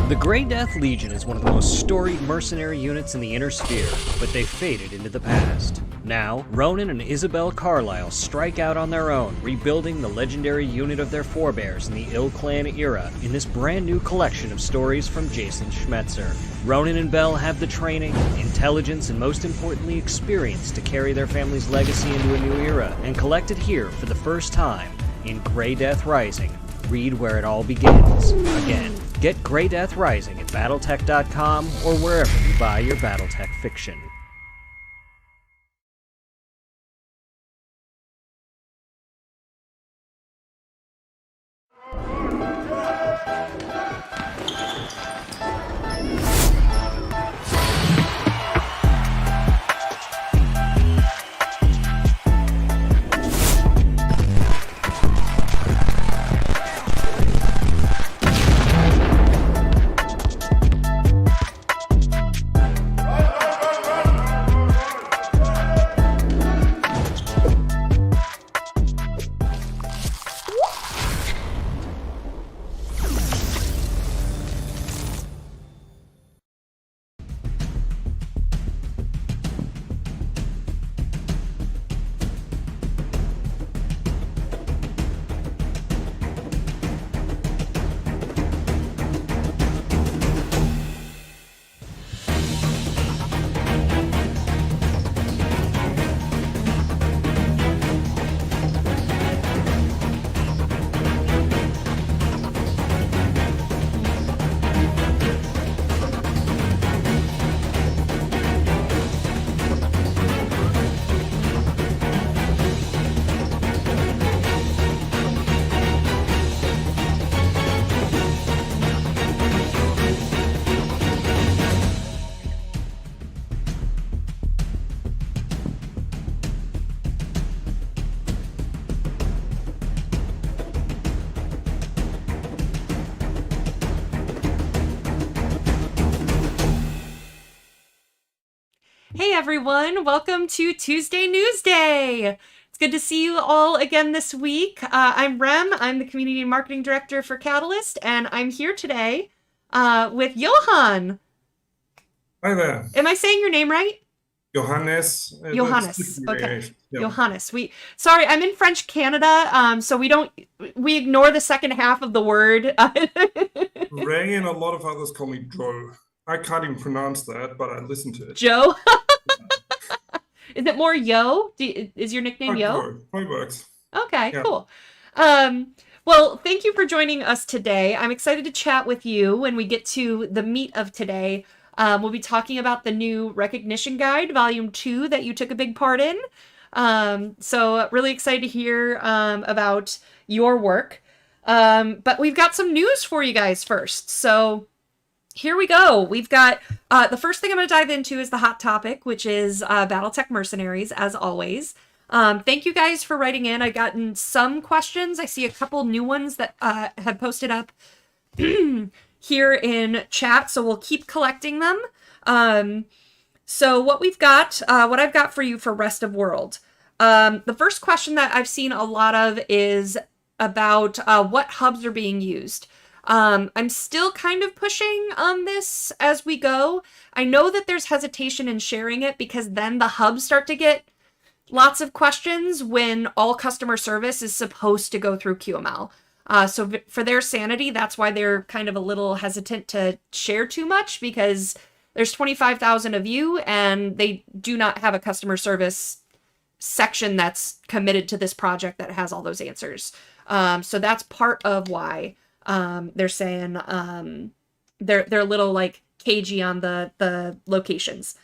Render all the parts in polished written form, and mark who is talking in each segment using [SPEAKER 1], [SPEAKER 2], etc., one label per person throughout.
[SPEAKER 1] The Grey Death Legion is one of the most storied mercenary units in the Inner Sphere, but they've faded into the past. Now, Ronan and Isabel Carlyle strike out on their own, rebuilding the legendary unit of their forebears in the Ill Clan era in this brand new collection of stories from Jason Schmetzer. Ronan and Bell have the training, intelligence, and most importantly experience to carry their family's legacy into a new era, and collected here for the first time in Grey Death Rising. Read where it all begins. Again, get Grey Death Rising at Battletech.com or wherever you buy your Battletech fiction.
[SPEAKER 2] Hey everyone, welcome to Tuesday Newsday. It's good to see you all again this week. I'm Rem, I'm the Community and Marketing Director for Catalyst, and I'm here today with Johan.
[SPEAKER 3] Hi there.
[SPEAKER 2] Am I saying your name right?
[SPEAKER 3] Johannes.
[SPEAKER 2] Johannes, okay.
[SPEAKER 3] Yeah.
[SPEAKER 2] Johannes. Sorry, I'm in French Canada, so we ignore the second half of the word.
[SPEAKER 3] Ray and a lot of others call me Joe. I can't even pronounce that, but I listen to it.
[SPEAKER 2] Joe? Is it more Yo? Is your nickname Yo?
[SPEAKER 3] It works.
[SPEAKER 2] Okay,
[SPEAKER 3] Yeah.
[SPEAKER 2] cool. Well, thank you for joining us today. I'm excited to chat with you when we get to the meat of today. We'll be talking about the new Recognition Guide Vol2 that you took a big part in. So really excited to hear about your work. But we've got some news for you guys first. So here we go. We've got the first thing I'm going to dive into is the hot topic, which is Battletech Mercenaries, as always. Thank you guys for writing in. I've gotten some questions. I see a couple new ones that have posted up here in chat, so we'll keep collecting them. So what we've got, what I've got for you for Rest of World. The first question that I've seen a lot of is about what hubs are being used. I'm still kind of pushing on this as we go. I know that there's hesitation in sharing it because then the hubs start to get lots of questions when all customer service is supposed to go through QML. So for their sanity, that's why they're kind of a little hesitant to share too much, because there's 25,000 of you and they do not have a customer service section that's committed to this project that has all those answers. So that's part of why they're saying they're a little like cagey on the locations.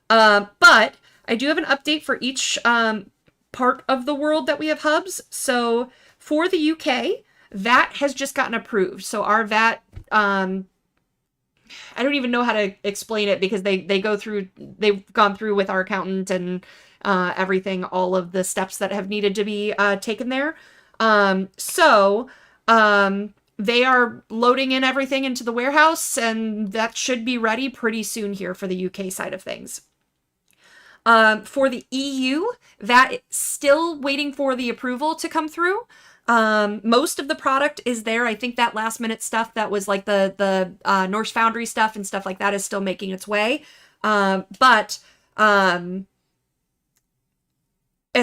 [SPEAKER 2] But I do have an update for each part of the world that we have hubs. So for the UK, VAT has just gotten approved. So our VAT, I don't even know how to explain it because they've gone through with our accountant and everything, all of the steps that have needed to be taken there. They are loading in everything into the warehouse, and that should be ready pretty soon here for the UK side of things. For the EU, that is still waiting for the approval to come through. Most of the product is there. I think that last minute stuff that was like the Norse Foundry stuff and stuff like that is still making its way. But as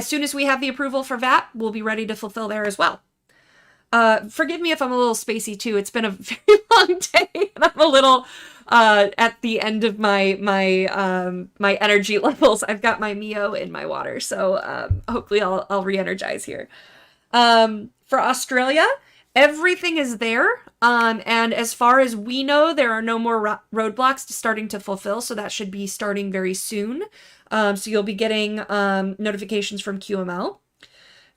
[SPEAKER 2] soon as we have the approval for VAT, we'll be ready to fulfill there as well. Forgive me if I'm a little spacey too. It's been a very long day, and I'm a little at the end of my energy levels. I've got my Mio in my water, so hopefully I'll re-energize here. For Australia, everything is there, and as far as we know, there are no more roadblocks starting to fulfill, so that should be starting very soon. So you'll be getting notifications from QML.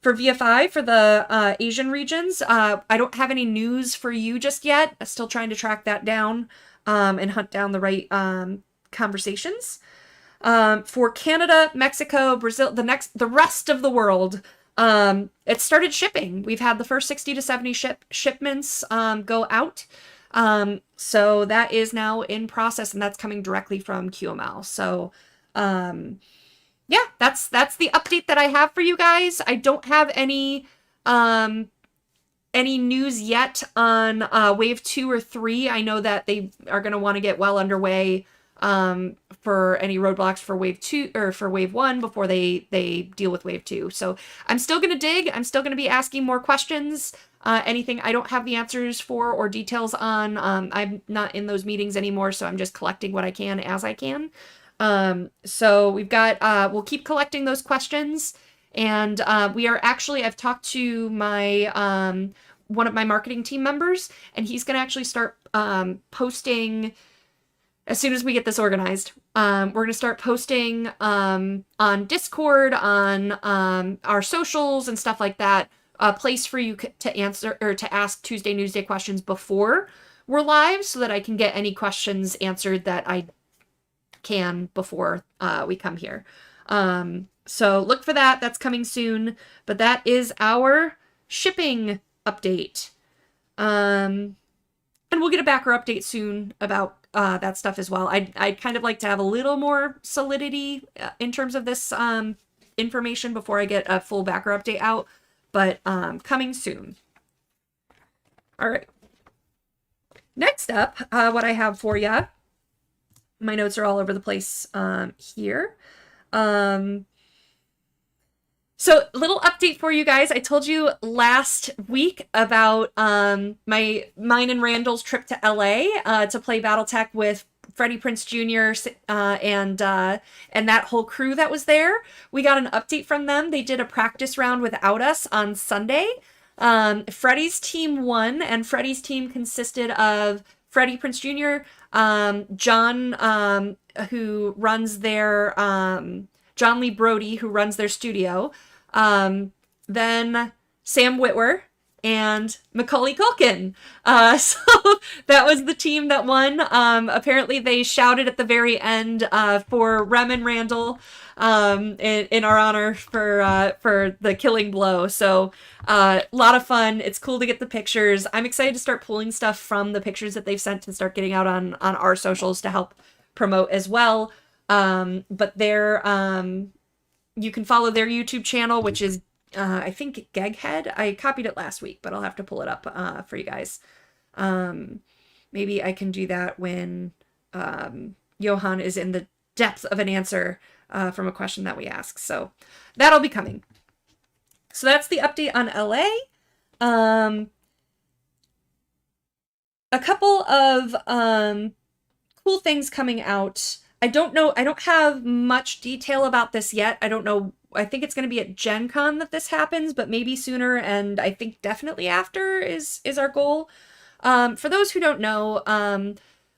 [SPEAKER 2] For VFI, for the Asian regions, I don't have any news for you just yet. I'm still trying to track that down and hunt down the right conversations. For Canada, Mexico, Brazil, the rest of the world, it started shipping. We've had the first 60 to 70 shipments go out. So that is now in process, and that's coming directly from QML. So yeah, that's the update that I have for you guys. I don't have any news yet on wave 2 or 3. I know that they are going to want to get well underway for any roadblocks for wave 2 or for wave 1 before they deal with wave 2. So I'm still going to dig. I'm still going to be asking more questions. Anything I don't have the answers for or details on. I'm not in those meetings anymore, so I'm just collecting what I can as I can. So we've got, we'll keep collecting those questions, and, I've talked to my, one of my marketing team members, and he's going to actually start, posting as soon as we get this organized. We're going to start posting, on Discord, on, our socials and stuff like that, a place for you to answer or to ask Tuesday Newsday questions before we're live so that I can get any questions answered that I can before we come here. So look for that. That's coming soon. But that is our shipping update. And we'll get a backer update soon about that stuff as well. I'd kind of like to have a little more solidity in terms of this information before I get a full backer update out. But coming soon. All right. Next up, what I have for you. My notes are all over the place here. So little update for you guys. I told you last week about mine and Randall's trip to LA to play Battletech with Freddie Prinze Jr. And that whole crew that was there. We got an update from them. They did a practice round without us on Sunday. Freddie's team won, and Freddie's team consisted of Freddie Prinze Jr., John, who runs their, John Lee Brody, who runs their studio, then Sam Witwer, and Macaulay Culkin. So that was the team that won. Apparently they shouted at the very end for Rem and Randall in our honor for the killing blow. So a lot of fun. It's cool to get the pictures. I'm excited to start pulling stuff from the pictures that they've sent and start getting out on our socials to help promote as well. But you can follow their YouTube channel, which is I think Geghead. I copied it last week, but I'll have to pull it up for you guys. Maybe I can do that when Johan is in the depth of an answer from a question that we ask. So that'll be coming. So that's the update on LA. A couple of cool things coming out. I don't know. I don't have much detail about this yet. I don't know. I think it's going to be at Gen Con that this happens, but maybe sooner, and I think definitely after is our goal. For those who don't know,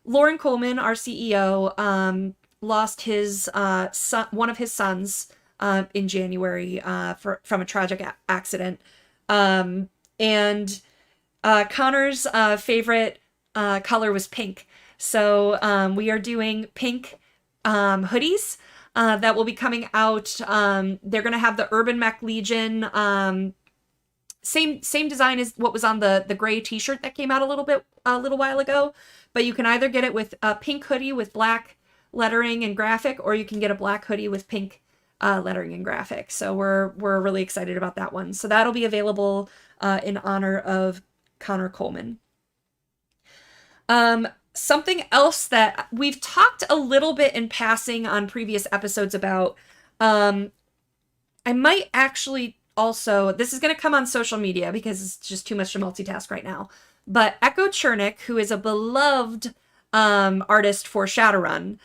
[SPEAKER 2] Lauren Coleman, our CEO, lost his son, one of his sons in January from a tragic accident. And Connor's favorite color was pink. So we are doing pink hoodies that will be coming out. They're going to have the Urban Mech Legion, same design as what was on the gray t-shirt that came out a little while ago, but you can either get it with a pink hoodie with black lettering and graphic, or you can get a black hoodie with pink lettering and graphics. So we're really excited about that one. So that'll be available in honor of Connor Coleman. Something else that we've talked a little bit in passing on previous episodes about, I might actually also, this is going to come on social media because it's just too much to multitask right now, but Echo Chernik, who is a beloved artist for Shadowrun,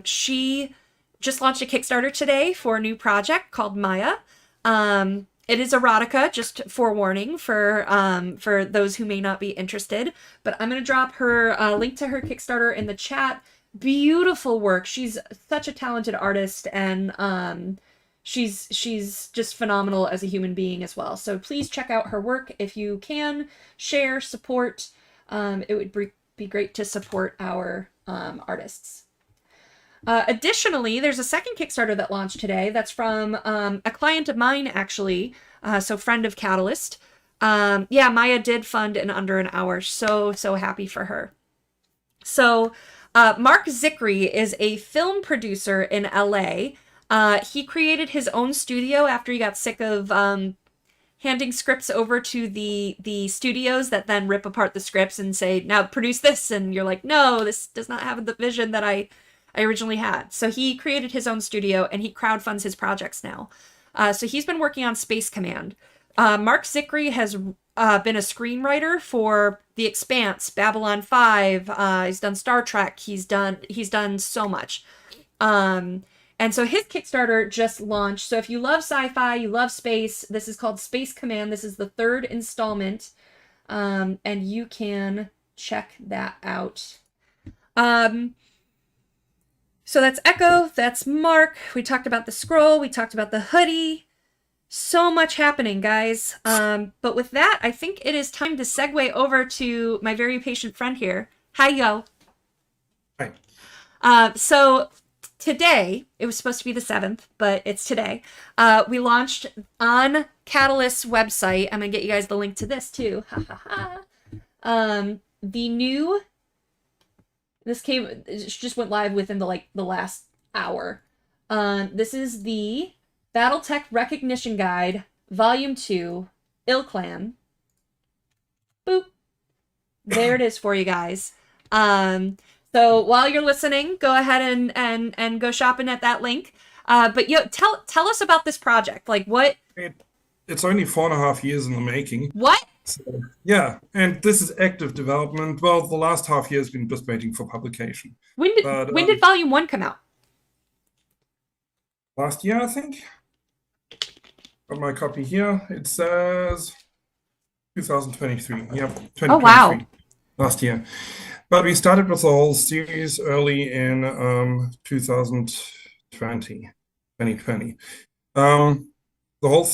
[SPEAKER 2] she just launched a Kickstarter today for a new project called Maya. It is erotica, just forewarning for those who may not be interested. But I'm going to drop her link to her Kickstarter in the chat. Beautiful work. She's such a talented artist, and she's just phenomenal as a human being as well. So please check out her work if you can. Share, support. It would be great to support our artists. Additionally, there's a second Kickstarter that launched today that's from a client of mine, actually, so friend of Catalyst. Yeah, Maya did fund in under an hour. So happy for her. So Mark Zickery is a film producer in LA. He created his own studio after he got sick of handing scripts over to the studios that then rip apart the scripts and say, now produce this. And you're like, no, this does not have the vision that I originally had. So he created his own studio and he crowdfunds his projects now. So he's been working on Space Command. Mark Zickery has been a screenwriter for The Expanse, Babylon 5. He's done Star Trek. He's done so much. And so his Kickstarter just launched. So if you love sci-fi, you love space, this is called Space Command. This is the third installment. And you can check that out. So that's Echo, that's Mark. We talked about the scroll, we talked about the hoodie. So much happening, guys. But with that, I think it is time to segue over to my very patient friend here. Hi, yo.
[SPEAKER 3] Hi.
[SPEAKER 2] So today, it was supposed to be the 7th, but it's today. We launched on Catalyst's website. I'm going to get you guys the link to this too. The new... it just went live within the last hour. This is the Battletech Recognition Guide Vol2 Ilclan. Boop. There it is for you guys. So while you're listening, go ahead and go shopping at that link. But tell us about this project. Like what?
[SPEAKER 3] It's only 4.5 years in the making.
[SPEAKER 2] What?
[SPEAKER 3] So, yeah, and this is active development. Well, the last half year has been just waiting for publication.
[SPEAKER 2] When did Volume 1 come out?
[SPEAKER 3] Last year, I think. Got my copy here. It says 2023. Yep, 2023.
[SPEAKER 2] Oh, wow.
[SPEAKER 3] Last year. But we started with the whole series early in 2020. The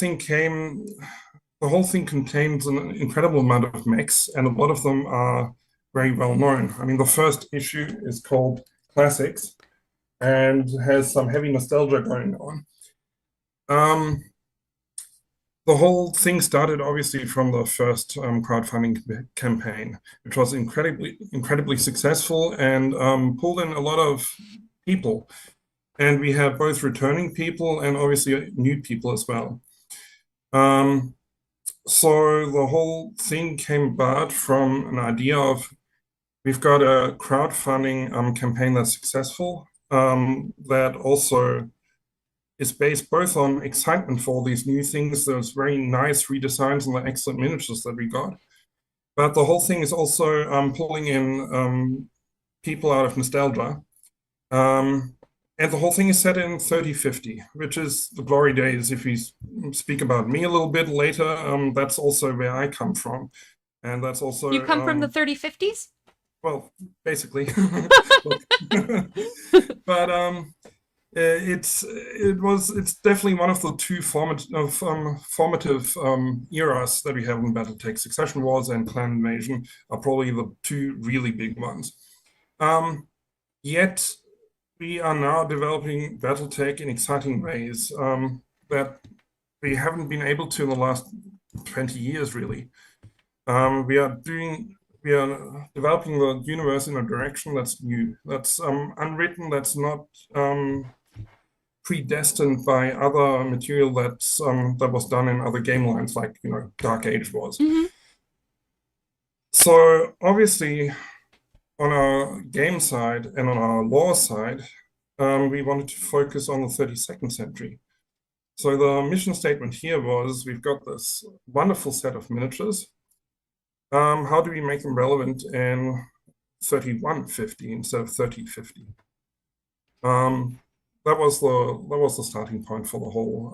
[SPEAKER 3] whole thing contains an incredible amount of mechs, and a lot of them are very well known. I mean, the first issue is called Classics and has some heavy nostalgia going on. The whole thing started obviously from the first crowdfunding campaign, which was incredibly successful and pulled in a lot of people. And we had both returning people and obviously new people as well. So the whole thing came about from an idea of, we've got a crowdfunding campaign that's successful, that also is based both on excitement for all these new things. There's very nice redesigns and the excellent miniatures that we got. But the whole thing is also pulling in people out of nostalgia. And the whole thing is set in 3050, which is the glory days. If we speak about me a little bit later, that's also where I come from. And that's also...
[SPEAKER 2] You come from the 3050s?
[SPEAKER 3] Well, basically. But it's definitely one of the two formative eras that we have in Battletech. Succession Wars and Clan Invasion are probably the two really big ones. Yet we are now developing Battletech in exciting ways that we haven't been able to in the last 20 years, really. We are developing the universe in a direction that's new, that's unwritten, that's not predestined by other material that was done in other game lines, like Dark Age was.
[SPEAKER 2] Mm-hmm.
[SPEAKER 3] So obviously, on our game side and on our lore side, we wanted to focus on the 32nd century. So the mission statement here was, we've got this wonderful set of miniatures. How do we make them relevant in 3150 instead of 3050? That was the starting point for the whole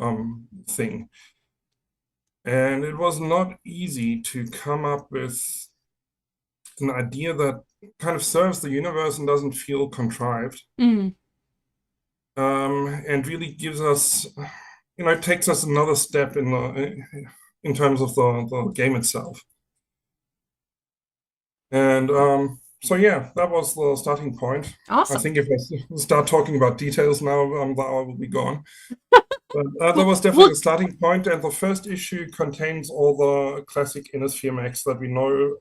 [SPEAKER 3] thing. And it was not easy to come up with an idea that kind of serves the universe and doesn't feel contrived.
[SPEAKER 2] Mm.
[SPEAKER 3] And really gives us, it takes us another step in terms of the game itself. And so yeah, that was the starting point.
[SPEAKER 2] Awesome.
[SPEAKER 3] I think if I start talking about details now, the hour will be gone. But that was definitely the starting point, and the first issue contains all the classic Innisphere mechs that we know.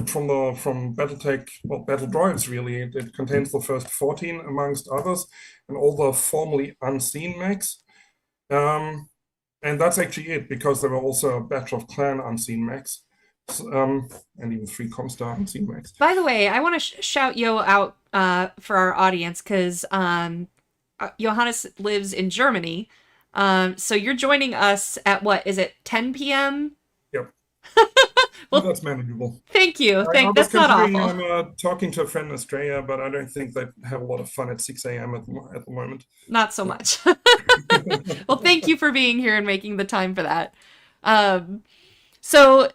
[SPEAKER 3] From Battletech, Battle Droids really. It contains the first 14 amongst others, and all the formerly unseen mechs. And that's actually it, because there were also a batch of clan unseen mechs. And even 3 Comstar unseen mechs.
[SPEAKER 2] By the way, I want to shout Yo out for our audience, because Johannes lives in Germany. So you're joining us at what is it, 10 p.m.?
[SPEAKER 3] Yep.
[SPEAKER 2] Well,
[SPEAKER 3] that's manageable.
[SPEAKER 2] Thank you. That's not awful.
[SPEAKER 3] I'm talking to a friend in Australia, but I don't think they have a lot of fun at 6 a.m. at the moment.
[SPEAKER 2] Not so much. Well, thank you for being here and making the time for that. So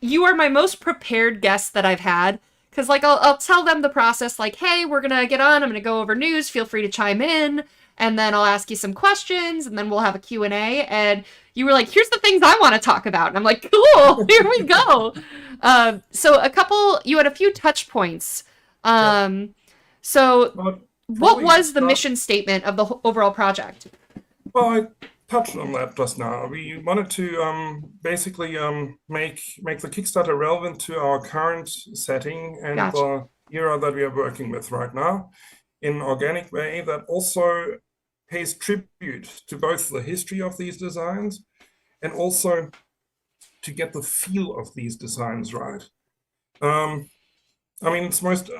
[SPEAKER 2] you are my most prepared guest that I've had, because I'll tell them the process, like, hey, we're gonna get on, I'm gonna go over news, feel free to chime in, and then I'll ask you some questions, and then we'll have a Q&A, and you were like, here's the things I want to talk about, and I'm like, cool, here we go. So you had a few touch points. So what was the mission statement of the overall project?
[SPEAKER 3] Well, I touched on that just now. We wanted to basically make the Kickstarter relevant to our current setting and the era that we are working with right now in an organic way that also pays tribute to both the history of these designs and also to get the feel of these designs right. I mean,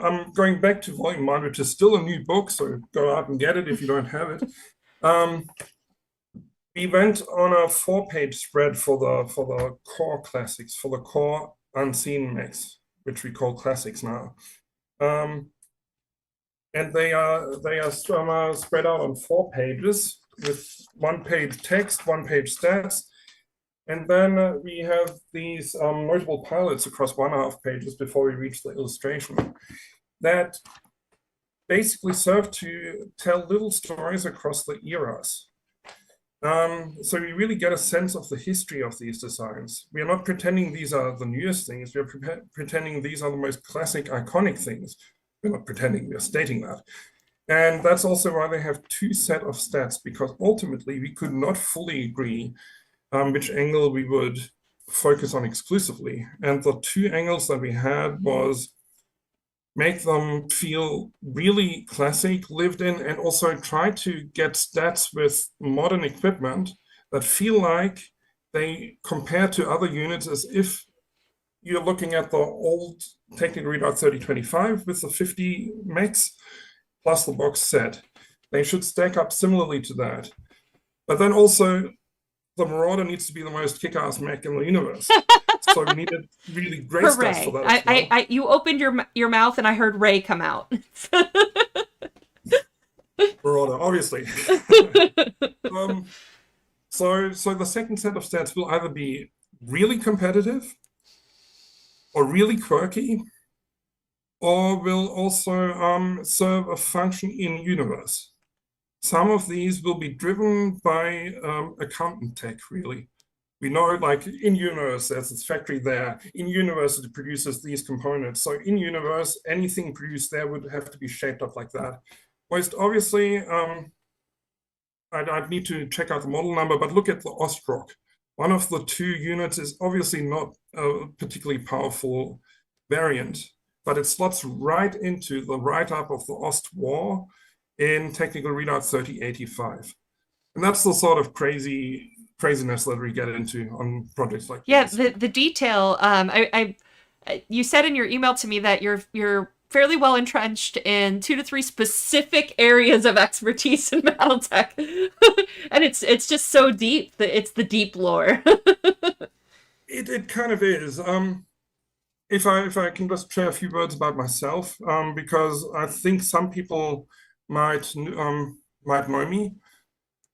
[SPEAKER 3] I'm going back to Volume 1, which is still a new book, so go out and get it if you don't have it. We went on a 4-page spread for the core classics, for the core unseen mechs, which we call classics now. And they are spread out on 4 pages with 1-page text, 1-page stats. And then we have these notable pilots across 1.5 pages before we reach the illustration that basically serve to tell little stories across the eras. So we really get a sense of the history of these designs. We are not pretending these are the newest things. We are pretending these are the most classic, iconic things. We're not pretending, we are stating that. And that's also why they have 2 sets of stats, because ultimately we could not fully agree which angle we would focus on exclusively. And the 2 angles that we had was make them feel really classic, lived in, and also try to get stats with modern equipment that feel like they compare to other units as if you're looking at the old technical readout 3025 with the 50 mechs plus the box set. They should stack up similarly to that. But then also, the Marauder needs to be the most kick-ass mech in the universe. So we needed really great stats for that.
[SPEAKER 2] You opened your mouth and I heard Ray come out.
[SPEAKER 3] Marauder, obviously. So the second set of stats will either be really competitive or really quirky, or will also serve a function in universe. Some of these will be driven by accountant tech, really. We know, like, in-universe, there's this factory there. In-universe, it produces these components. So in-universe, anything produced there would have to be shaped up like that. Most obviously, I'd need to check out the model number, but look at the Ostrock. One of the 2 units is obviously not a particularly powerful variant, but it slots right into the write-up of the Ost War in technical readout 3085. And that's the sort of craziness that we get into on projects like
[SPEAKER 2] Yeah,
[SPEAKER 3] these.
[SPEAKER 2] the detail. You said in your email to me that you're fairly well entrenched in 2 to 3 specific areas of expertise in BattleTech, and it's just so deep that it's the deep lore.
[SPEAKER 3] It kind of is. If I can just share a few words about myself, because I think some people might know me,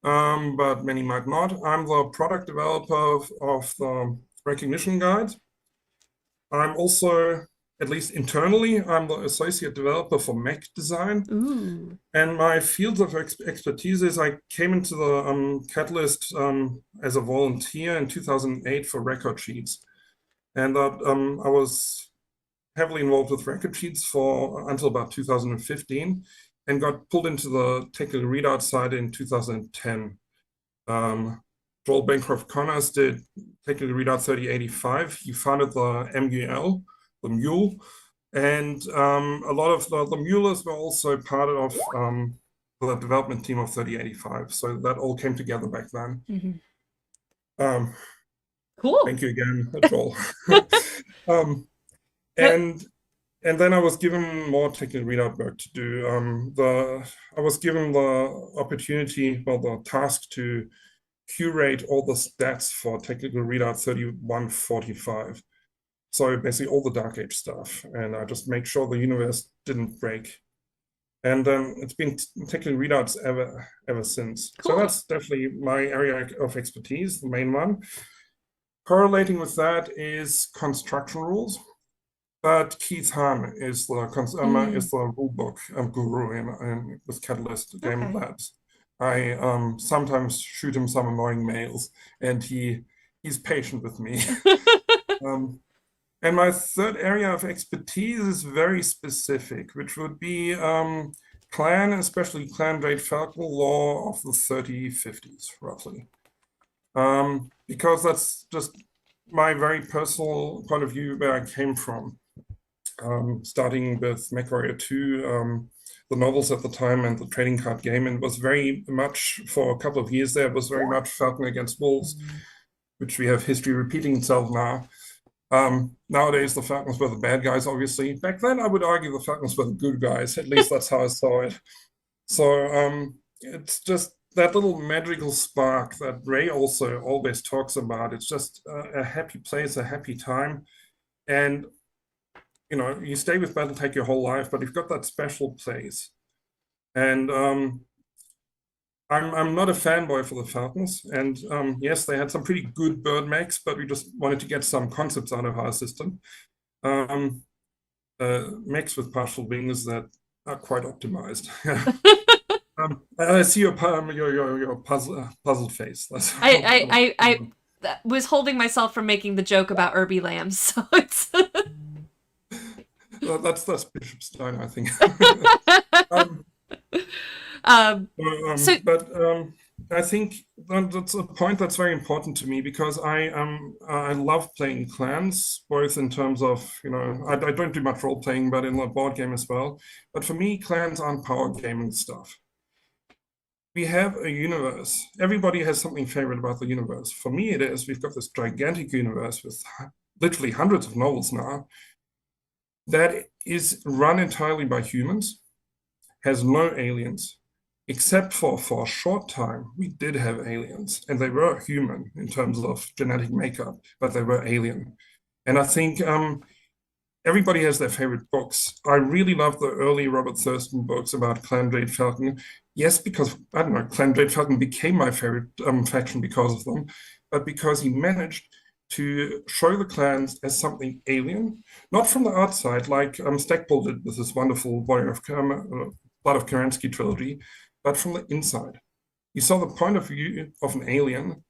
[SPEAKER 3] but many might not. I'm the product developer of the Recognition Guide. I'm also, at least internally, I'm the associate developer for mech design.
[SPEAKER 2] Ooh.
[SPEAKER 3] And my fields of expertise is I came into the Catalyst as a volunteer in 2008 for record sheets. And I was heavily involved with record sheets for until about 2015 and got pulled into the technical readout side in 2010. Joel Bancroft Connors did technical readout 3085. He founded the MUL, the Mule, and a lot of the mulers were also part of the development team of 3085. So that all came together back then.
[SPEAKER 2] Mm-hmm.
[SPEAKER 3] Cool. Thank you again, Joel. And then I was given more technical readout work to do. I was given the opportunity, well, the task to curate all the stats for technical readout 3145. So basically all the Dark Age stuff. And I just make sure the universe didn't break. And it's been technical readouts ever since.
[SPEAKER 2] Cool.
[SPEAKER 3] So that's definitely my area of expertise, the main one. Correlating with that is construction rules. But Keith Hahn is the rulebook guru in with Catalyst Game Labs. I sometimes shoot him some annoying mails, and he's patient with me. And my third area of expertise is very specific, which would be clan, especially clan Great Falcon law of the 3050s, roughly. Because that's just my very personal point of view where I came from. Starting with MechWarrior 2, the novels at the time and the trading card game, and it was very much, for a couple of years there, it was very much Falcon against Wolves, which we have history repeating itself now. Nowadays, the Falcons were the bad guys, obviously. Back then, I would argue the Falcons were the good guys. At least that's how I saw it. So it's just that little magical spark that Ray also always talks about. It's just a happy place, a happy time. And you know, you stay with Battletech your whole life, but you've got that special place. And I'm not a fanboy for the Falcons. And yes, they had some pretty good bird mechs, but we just wanted to get some concepts out of our system. Mechs with partial wings that are quite optimized. I see your puzzled face.
[SPEAKER 2] I was holding myself from making the joke about Urbie lambs, so it's.
[SPEAKER 3] That's Bishop Stein, I think. I think that's a point that's very important to me because I love playing clans, both in terms of, you know, I don't do much role playing, but in the board game as well. But for me, clans aren't power gaming stuff. We have a universe. Everybody has something favorite about the universe. For me, it is. We've got this gigantic universe with literally hundreds of novels now that is run entirely by humans, has no aliens, except for a short time, we did have aliens, and they were human in terms of genetic makeup, but they were alien. And I think everybody has their favorite books. I really love the early Robert Thurston books about Clan Jade Falcon. Yes, because, I don't know, Clan Jade Falcon became my favorite faction because of them, but because he managed to show the clans as something alien, not from the outside, like Stackpole did with this wonderful Blood of Karansky trilogy, but from the inside. You saw the point of view of an alien,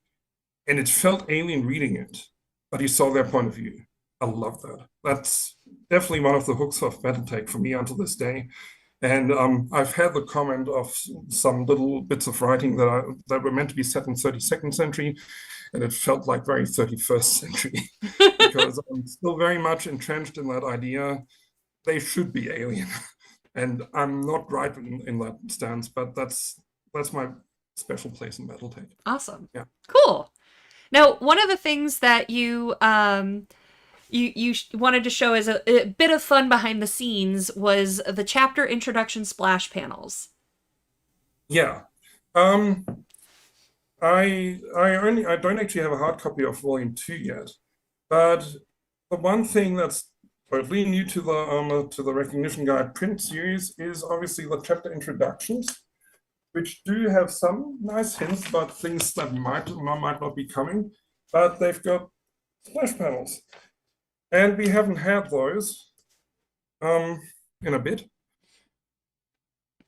[SPEAKER 3] and it felt alien reading it, but you saw their point of view. I love that. That's definitely one of the hooks of Battletech for me until this day. And I've had the comment of some little bits of writing that were meant to be set in 32nd century, and it felt like very 31st century because I'm still very much entrenched in that idea. They should be alien. And I'm not right in that stance, but that's my special place in Battletech.
[SPEAKER 2] Awesome.
[SPEAKER 3] Yeah.
[SPEAKER 2] Cool. Now, one of the things that you wanted to show as a bit of fun behind the scenes was the chapter introduction splash panels.
[SPEAKER 3] Yeah. I don't actually have a hard copy of Volume 2 yet, but the one thing that's totally new to the Recognition Guide print series is obviously the chapter introductions, which do have some nice hints about things that might not be coming, but they've got splash panels. And we haven't had those in a bit.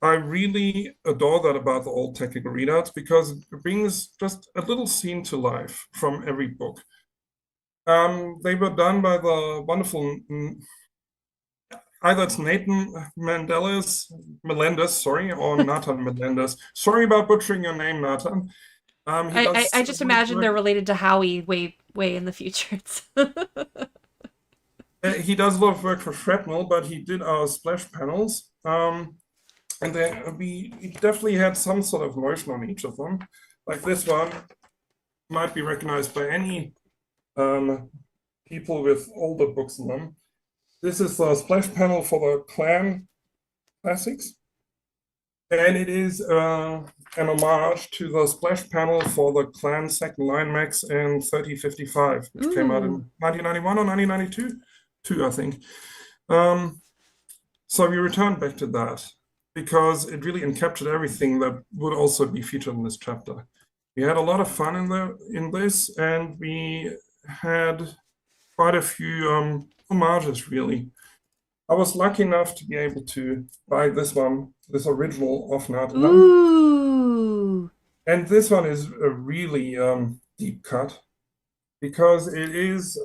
[SPEAKER 3] I really adore that about the old technical readouts because it brings just a little scene to life from every book. They were done by the wonderful, either it's Nathan Melendez, sorry, or Nathan Melendez. Sorry about butchering your name, Nathan.
[SPEAKER 2] I just imagine they're related to Howie way in the future.
[SPEAKER 3] He does a lot of work for Shrapnel, but he did our splash panels. And we definitely had some sort of motion on each of them. Like this one might be recognized by any people with older books in them. This is the splash panel for the Clan Classics. And it is an homage to the splash panel for the Clan Second Line Max and 3055, which came out in 1991 or 1992, I think. So we returned back to that because it really encaptured everything that would also be featured in this chapter. We had a lot of fun in this, and we had quite a few homages, really. I was lucky enough to be able to buy this one, this original of Nathan.
[SPEAKER 2] Ooh.
[SPEAKER 3] And this one is a really deep cut because it is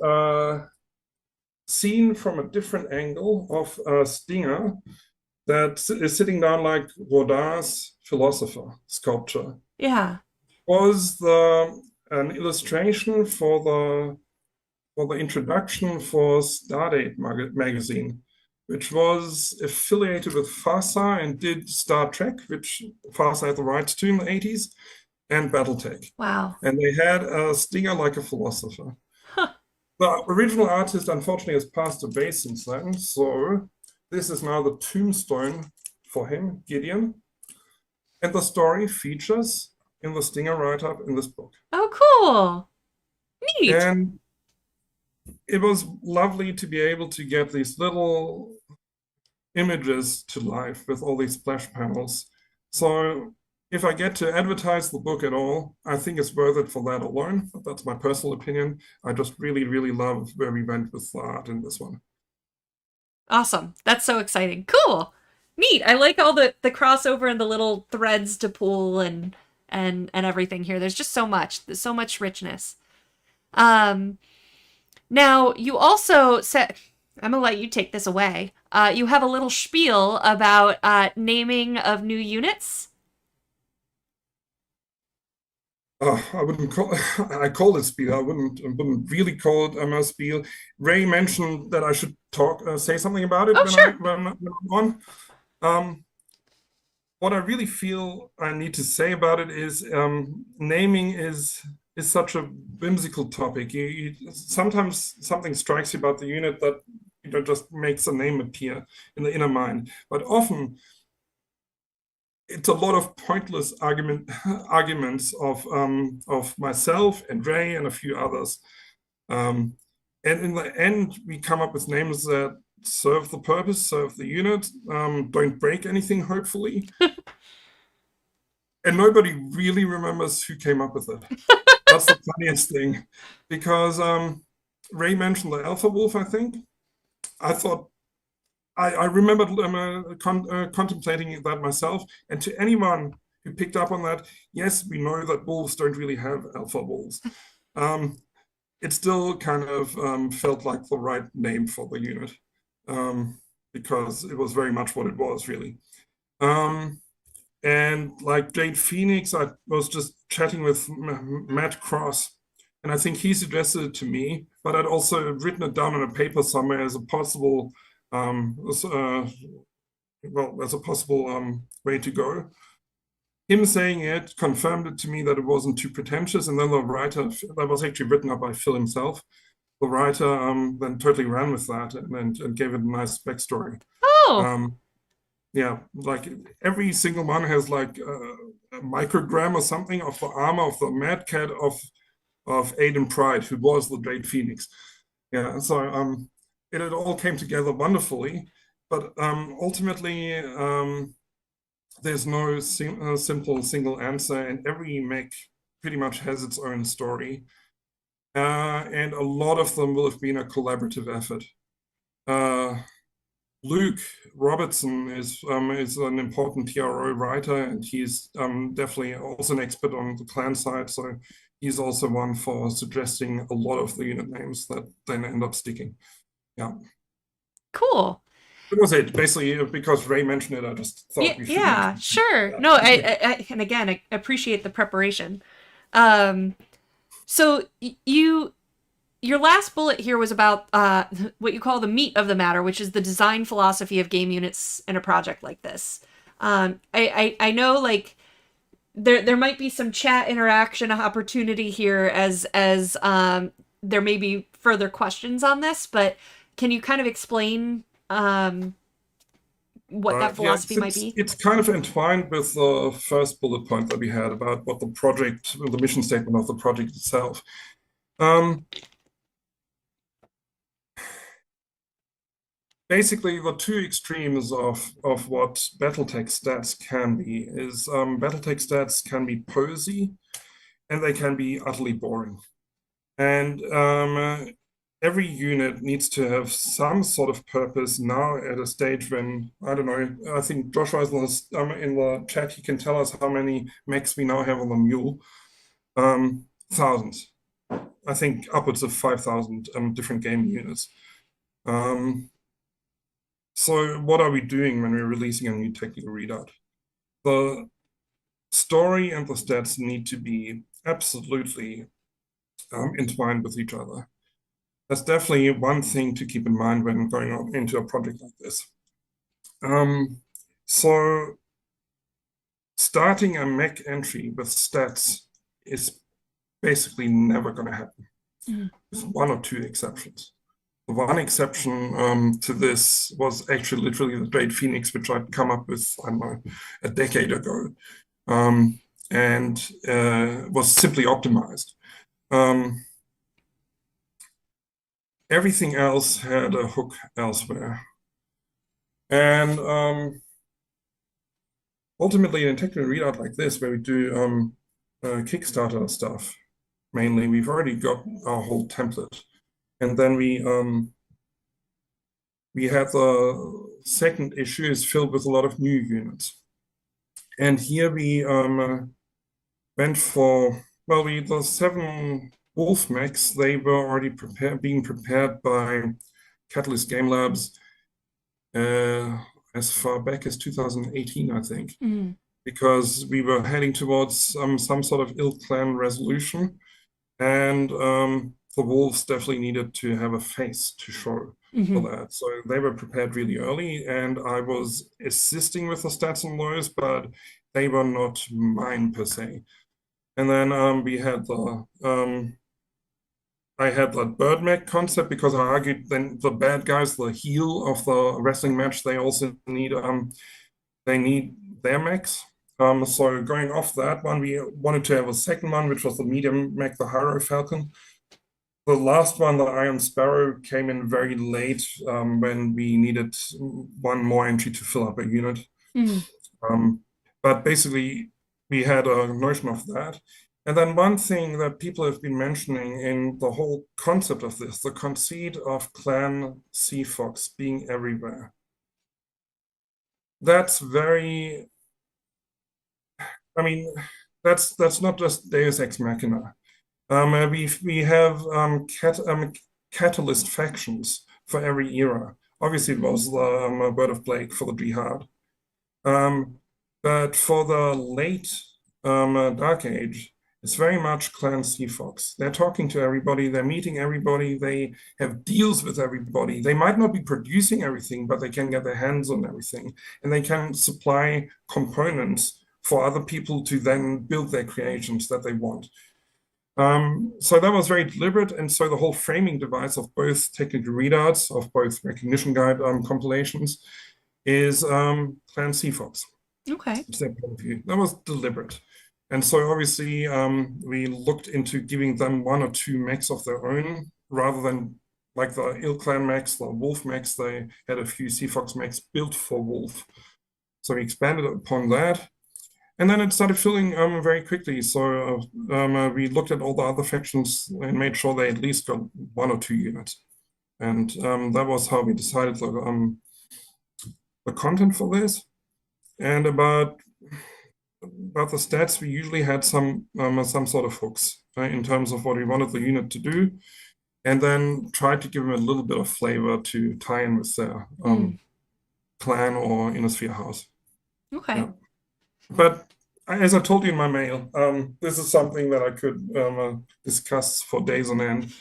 [SPEAKER 3] seen from a different angle of a Stinger that is sitting down like Rodin's Philosopher sculpture.
[SPEAKER 2] Yeah.
[SPEAKER 3] Was an illustration for the introduction for Stardate magazine, which was affiliated with FASA and did Star Trek, which FASA had the rights to in the 80s, and Battletech.
[SPEAKER 2] Wow.
[SPEAKER 3] And they had a Stinger like a philosopher.
[SPEAKER 2] Huh.
[SPEAKER 3] The original artist, unfortunately, has passed away since then, so this is now the tombstone for him, Gideon. And the story features in the Stinger write-up in this book.
[SPEAKER 2] Oh, cool. Neat.
[SPEAKER 3] And it was lovely to be able to get these little images to life with all these splash panels. So if I get to advertise the book at all, I think it's worth it for that alone. But that's my personal opinion. I just really, really love where we went with the art in this one.
[SPEAKER 2] Awesome. That's so exciting. Cool. Neat. I like all the crossover and the little threads to pull and everything here. There's just so much. There's so much richness. Now, you also said, I'm going to let you take this away. You have a little spiel about naming of new units.
[SPEAKER 3] I wouldn't call I called it spiel. I wouldn't really call it a spiel. Ray mentioned that I should say something about it when I'm on. What I really feel I need to say about it is naming is such a whimsical topic. You sometimes something strikes you about the unit that just makes a name appear in the inner mind, but often it's a lot of pointless arguments of myself and Ray and a few others. And in the end, we come up with names that serve the purpose, serve the unit, don't break anything, hopefully. And nobody really remembers who came up with it. That's the funniest thing. Because Ray mentioned the Alpha Wolf, I think. I thought, I remembered contemplating that myself. And to anyone who picked up on that, yes, we know that wolves don't really have alpha wolves. It still kind of felt like the right name for the unit because it was very much what it was, really. And like Jade Phoenix, I was just chatting with Matt Cross, and I think he suggested it to me, but I'd also written it down on a paper somewhere as a possible well, as a possible way to go. Him saying it confirmed it to me that it wasn't too pretentious, and then the writer, that was actually written up by Phil himself, the writer then totally ran with that and gave it a nice backstory.
[SPEAKER 2] Oh,
[SPEAKER 3] Yeah, like every single one has like a microgram or something of the armor of the Mad Cat of Aiden Pride, who was the Great Phoenix. Yeah, so it all came together wonderfully, but ultimately there's no simple single answer, and every mech pretty much has its own story. And a lot of them will have been a collaborative effort. Luke Robertson is an important TRO writer, and he's definitely also an expert on the clan side. So he's also one for suggesting a lot of the unit names that then end up sticking. Yeah.
[SPEAKER 2] cool.
[SPEAKER 3] That was it. Basically, because Ray mentioned it, I just thought we should
[SPEAKER 2] Yeah,
[SPEAKER 3] mention it.
[SPEAKER 2] sure.
[SPEAKER 3] Yeah.
[SPEAKER 2] No, and again, I appreciate the preparation. So your last bullet here was about what you call the meat of the matter, which is the design philosophy of game units in a project like this. I know like there might be some chat interaction opportunity here as there may be further questions on this, but can you kind of explain what that philosophy might be?
[SPEAKER 3] It's kind of entwined with the first bullet point that we had about what the project, the mission statement of the project itself. Basically, the two extremes of what Battletech stats can be is Battletech stats can be posy and they can be utterly boring. And every unit needs to have some sort of purpose now at a stage when, I don't know, I think Joshua is in the chat, he can tell us how many mechs we now have on the Mule. Thousands. I think upwards of 5,000 different game units. So what are we doing when we're releasing a new technical readout? The story and the stats need to be absolutely entwined with each other. That's definitely one thing to keep in mind when going on into a project like this. So starting a mech entry with stats is basically never going to happen. With one or two exceptions. The one exception to this was actually literally the Great Phoenix, which I'd come up with, I don't know, a decade ago, and was simply optimized. Everything else had a hook elsewhere. And ultimately, in a technical readout like this, where we do Kickstarter stuff, mainly, we've already got our whole template. And then we had the second issue is filled with a lot of new units. And here we went for, well, the 7 Wolf mechs, they were already being prepared by Catalyst Game Labs as far back as 2018, I think, because we were heading towards some sort of ill-clan resolution, and the Wolves definitely needed to have a face to show for that. So they were prepared really early, and I was assisting with the stats on those, but they were not mine per se. And then we had the I had the bird mech concept because I argued then the bad guys, the heel of the wrestling match, they also need their mechs. So going off that one, we wanted to have a second one, which was the medium mech, the Haro Falcon. The last one, the Iron Sparrow, came in very late when we needed one more entry to fill up a unit. But basically, we had a notion of that. And then one thing that people have been mentioning in the whole concept of this, the conceit of Clan Sea Fox being everywhere. That's very, I mean, that's not just Deus Ex Machina. We have catalyst factions for every era. Obviously, it was the Bird of Blake for the Jihad. But for the late Dark Age, It's very much Clan Seafox. They're talking to everybody, they're meeting everybody, they have deals with everybody. They might not be producing everything, but they can get their hands on everything. And they can supply components for other people to then build their creations that they want. So that was very deliberate. And so the whole framing device of both technical readouts, of both Recognition Guide compilations, is Clan Seafox.
[SPEAKER 2] Okay.
[SPEAKER 3] It's their point of view. That was deliberate. And so obviously we looked into giving them 1 or 2 mechs of their own, rather than like the Ill Clan mechs, the Wolf mechs. They had a few Seafox mechs built for Wolf. So we expanded upon that. And then it started filling very quickly. So we looked at all the other factions and made sure they at least got 1 or 2 units. And that was how we decided the content for this. And about the stats, we usually had some sort of hooks in terms of what we wanted the unit to do, and then tried to give them a little bit of flavor to tie in with their clan or inner sphere house.
[SPEAKER 2] Okay.
[SPEAKER 3] Yeah. But as I told you in my mail, this is something that I could discuss for days on end.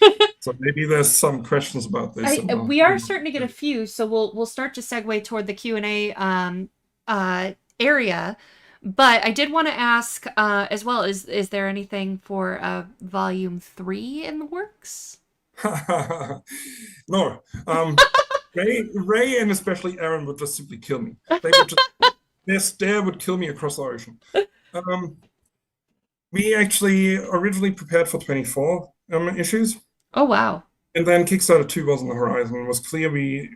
[SPEAKER 3] So maybe there's some questions about this.
[SPEAKER 2] We are starting to get a few, so we'll start to segue toward the Q&A area. But I did want to ask as well, is there anything for volume 3 in the works?
[SPEAKER 3] No. Ray and especially Aaron would just simply kill me. Their stare would kill me across the ocean. We actually originally prepared for 24 issues.
[SPEAKER 2] Oh, wow.
[SPEAKER 3] And then Kickstarter 2 was on the horizon. It was clear we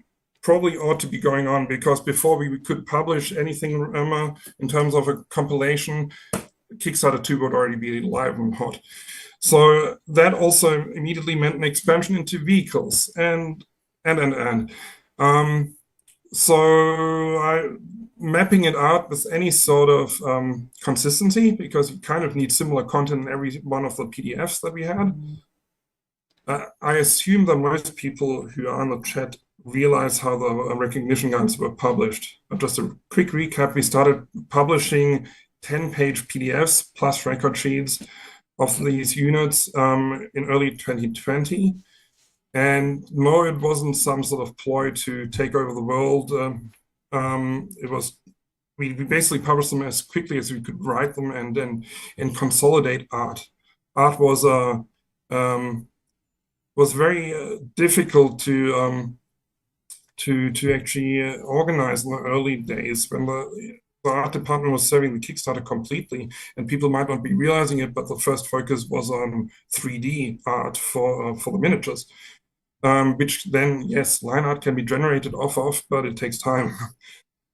[SPEAKER 3] probably ought to be going on, because before we could publish anything in terms of a compilation, Kickstarter 2 would already be live and hot. So that also immediately meant an expansion into vehicles and. So mapping it out with any sort of consistency, because you kind of need similar content in every one of the PDFs that we had. I assume that most people who are in the chat realize how the recognition guides were published. But just a quick recap, we started publishing 10-page PDFs plus record sheets of these units in early 2020. And no, it wasn't some sort of ploy to take over the world. It was, we basically published them as quickly as we could write them and consolidate art. Art was very difficult to actually organize in the early days, when the art department was serving the Kickstarter completely, and people might not be realizing it, but the first focus was on 3D art for the miniatures, which then, yes, line art can be generated off of, but it takes time.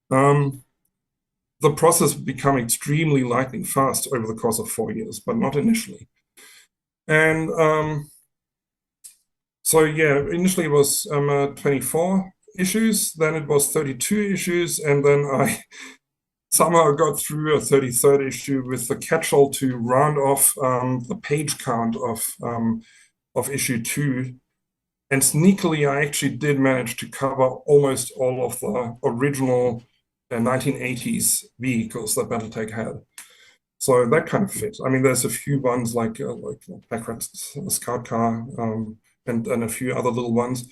[SPEAKER 3] The process would become extremely lightning fast over the course of 4 years, but not initially. And so yeah, initially it was 24 issues, then it was 32 issues, and then I somehow got through a 33rd issue with the catch-all to round off the page count of issue 2. And sneakily, I actually did manage to cover almost all of the original 1980s vehicles that Battletech had. So that kind of fits. I mean, there's a few ones like Backerkit's Scout Car and a few other little ones.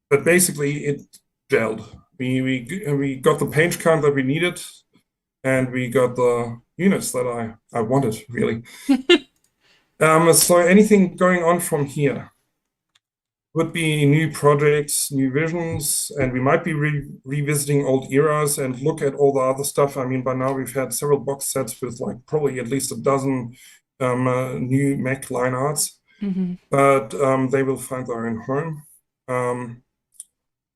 [SPEAKER 3] But basically, it gelled. We got the page count that we needed, and we got the units that I wanted, really. So anything going on from here would be new projects, new visions, and we might be revisiting old eras and look at all the other stuff. I mean, by now we've had several box sets with like probably at least a dozen new mech line arts, but they will find their own home.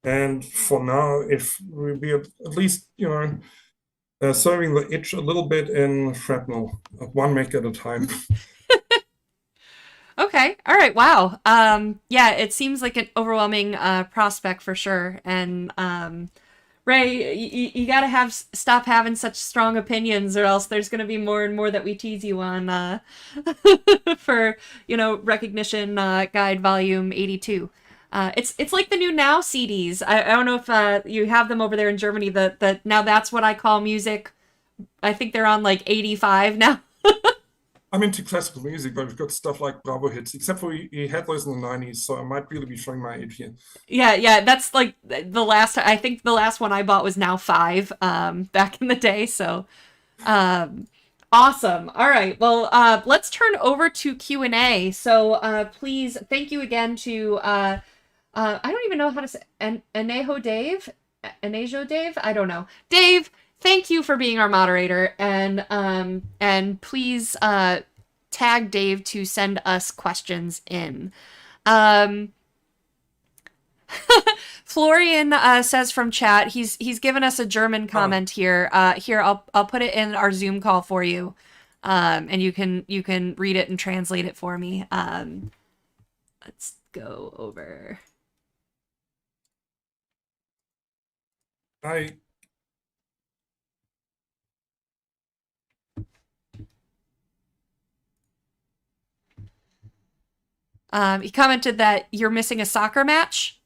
[SPEAKER 3] And for now, if we'll be at least, serving the itch a little bit in shrapnel, one mech at a time.
[SPEAKER 2] Okay. All right. Wow. Yeah, it seems like an overwhelming prospect for sure. And Ray, you gotta stop having such strong opinions, or else there's gonna be more and more that we tease you on for Recognition Guide Volume 82. It's like the new Now CDs. I don't know if you have them over there in Germany. The Now That's What I Call Music. I think they're on like 85 now.
[SPEAKER 3] I'm into classical music, but we've got stuff like Bravo hits, except for he had those in the 90s, so I might really be showing my age here.
[SPEAKER 2] Yeah, that's like the last. I think the last one I bought was Now 5, back in the day. So, um, awesome. All right, well, let's turn over to Q&A. So, please, thank you again to I don't even know how to say Anejo Dave, Anejo Dave. I don't know, Dave. Thank you for being our moderator, and please tag Dave to send us questions in. Um, Florian says from chat, he's given us a German comment here. Here, I'll put it in our Zoom call for you, and you can read it and translate it for me. Let's go over.
[SPEAKER 3] I
[SPEAKER 2] He commented that you're missing a soccer match.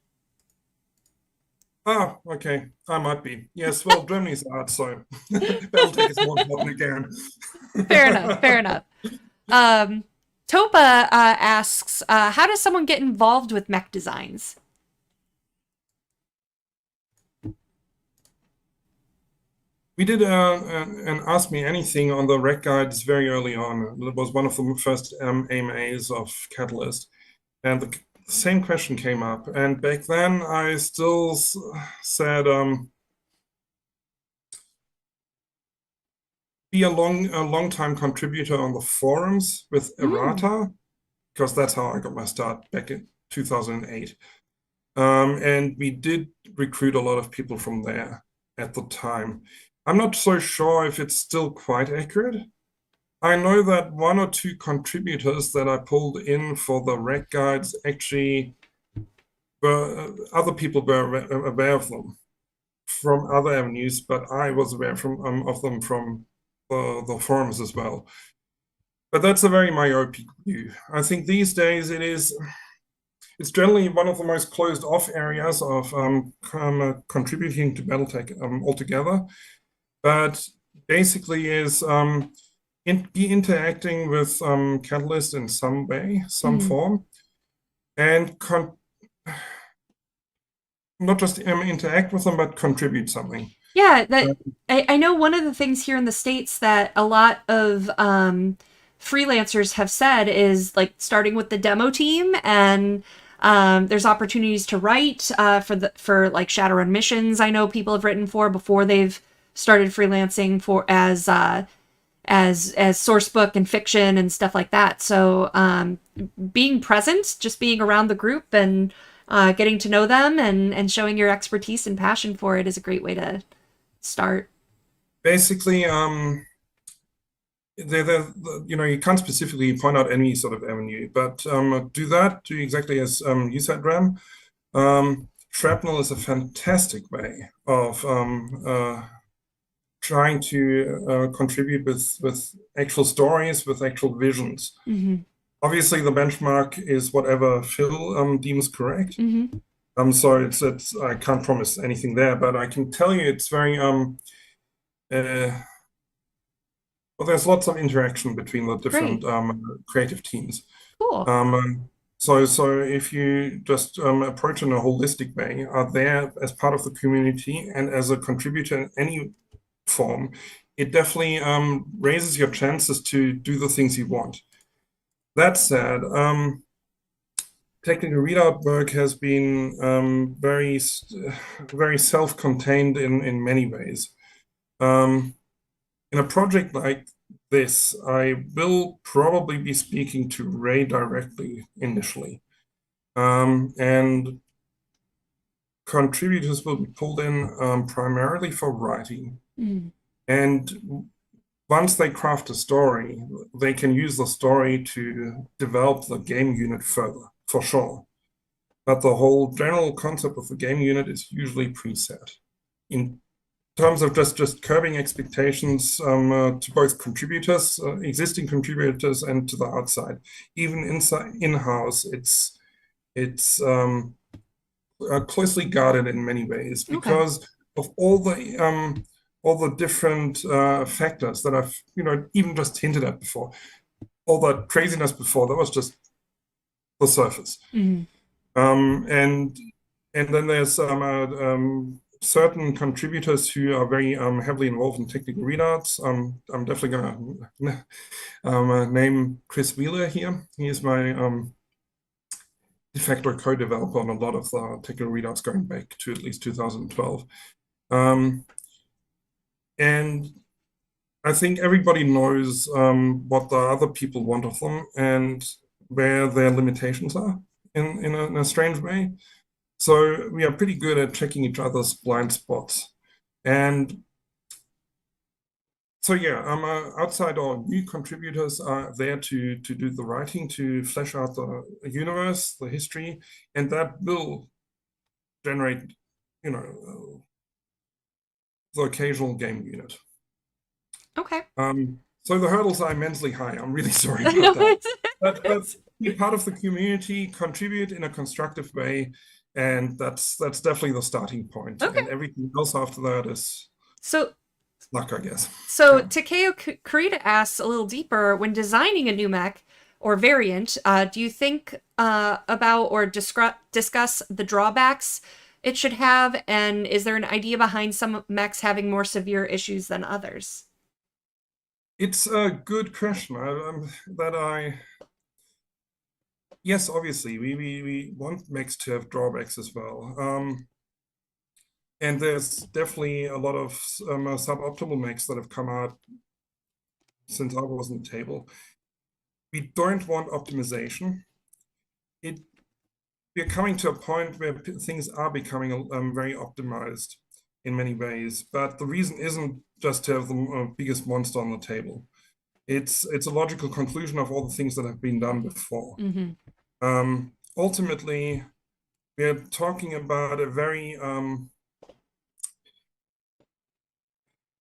[SPEAKER 3] Oh, okay. I might be. Yes, well, Germany's out, so Battletech is more important again.
[SPEAKER 2] Fair enough. Fair enough. Topa asks, how does someone get involved with mech designs?
[SPEAKER 3] We did an Ask Me Anything on the rec guides very early on. It was one of the first AMAs of Catalyst. And the same question came up. And back then, I still said, be a long-time contributor on the forums with Errata, because that's how I got my start back in 2008. And we did recruit a lot of people from there at the time. I'm not so sure if it's still quite accurate. I know that one or two contributors that I pulled in for the rec guides actually were, other people were aware of them from other avenues, but I was aware of them from the forums as well. But that's a very myopic view. I think these days it's generally one of the most closed off areas of contributing to Battletech altogether. But basically is be interacting with Catalyst in some way, some form, and not just interact with them, but contribute something.
[SPEAKER 2] Yeah, I know one of the things here in the States that a lot of freelancers have said is like starting with the demo team, and there's opportunities to write for like Shadowrun missions. I know people have written for before they've started freelancing for as source book and fiction and stuff like that. So being present, just being around the group and getting to know them and showing your expertise and passion for it is a great way to start.
[SPEAKER 3] Basically, you can't specifically point out any sort of avenue, but do exactly as you said, Ram. Shrapnel is a fantastic way of trying to contribute with actual stories, with actual visions. Obviously, the benchmark is whatever Phil deems correct. So it's I can't promise anything there, but I can tell you it's very well. There's lots of interaction between the different creative teams.
[SPEAKER 2] Cool.
[SPEAKER 3] So if you just approach in a holistic way, are there as part of the community and as a contributor in any form, it definitely raises your chances to do the things you want. That said, technical readout work has been very self-contained in many ways. In a project like this, I will probably be speaking to Ray directly initially. And contributors will be pulled in primarily for writing. And once they craft a story, they can use the story to develop the game unit further, for sure. But the whole general concept of the game unit is usually preset. In terms of just curbing expectations to both contributors, existing contributors, and to the outside. Even in-house, it's closely guarded in many ways because of all the different factors that I've even just hinted at before. all that craziness before, that was just the surface.
[SPEAKER 2] Mhm.
[SPEAKER 3] And then there's certain contributors who are very heavily involved in technical readouts. I'm definitely gonna name Chris Wheeler here. He is my de facto co-developer on a lot of the technical readouts going back to at least 2012. And I think everybody knows what the other people want of them and where their limitations are in a strange way. So we are pretty good at checking each other's blind spots. And so yeah, outside our new contributors are there to do the writing, to flesh out the universe, the history, and that will generate, the occasional game unit.
[SPEAKER 2] Okay.
[SPEAKER 3] So the hurdles are immensely high. I'm really sorry about that. But be part of the community, contribute in a constructive way, and that's definitely the starting point.
[SPEAKER 2] Okay.
[SPEAKER 3] And everything else after that is luck, I guess.
[SPEAKER 2] So
[SPEAKER 3] Yeah.
[SPEAKER 2] Takeo Kurita asks a little deeper, when designing a new mech or variant, do you think about or discuss the drawbacks it should have, and is there an idea behind some mechs having more severe issues than others?
[SPEAKER 3] It's a good question. Yes, obviously, we want mechs to have drawbacks as well. And there's definitely a lot of suboptimal mechs that have come out since I was on the table. We don't want optimization. We're coming to a point where things are becoming very optimized in many ways, but the reason isn't just to have the biggest monster on the table. It's a logical conclusion of all the things that have been done before.
[SPEAKER 2] Mm-hmm.
[SPEAKER 3] Ultimately, we're talking about a very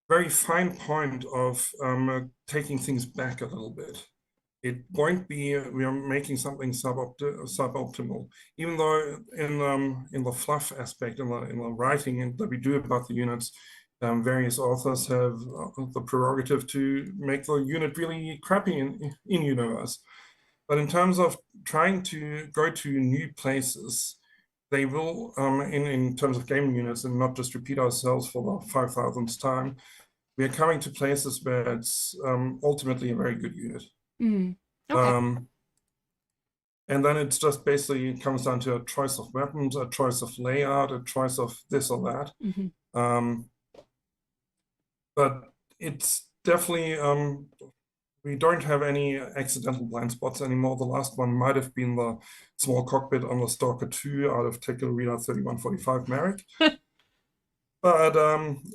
[SPEAKER 3] very fine point of taking things back a little bit. It won't be we are making something suboptimal, even though in the fluff aspect, in the writing that we do about the units, various authors have the prerogative to make the unit really crappy in universe. But in terms of trying to go to new places, they will, in terms of gaming units, and not just repeat ourselves for the 5,000th time, we are coming to places where it's ultimately a very good unit.
[SPEAKER 2] Mm. Okay.
[SPEAKER 3] And then it's just basically comes down to a choice of weapons, a choice of layout, a choice of this or that.
[SPEAKER 2] Mm-hmm.
[SPEAKER 3] But it's definitely, we don't have any accidental blind spots anymore. The last one might have been the small cockpit on the Stalker 2 out of Technical Readout 3145 Merrick. But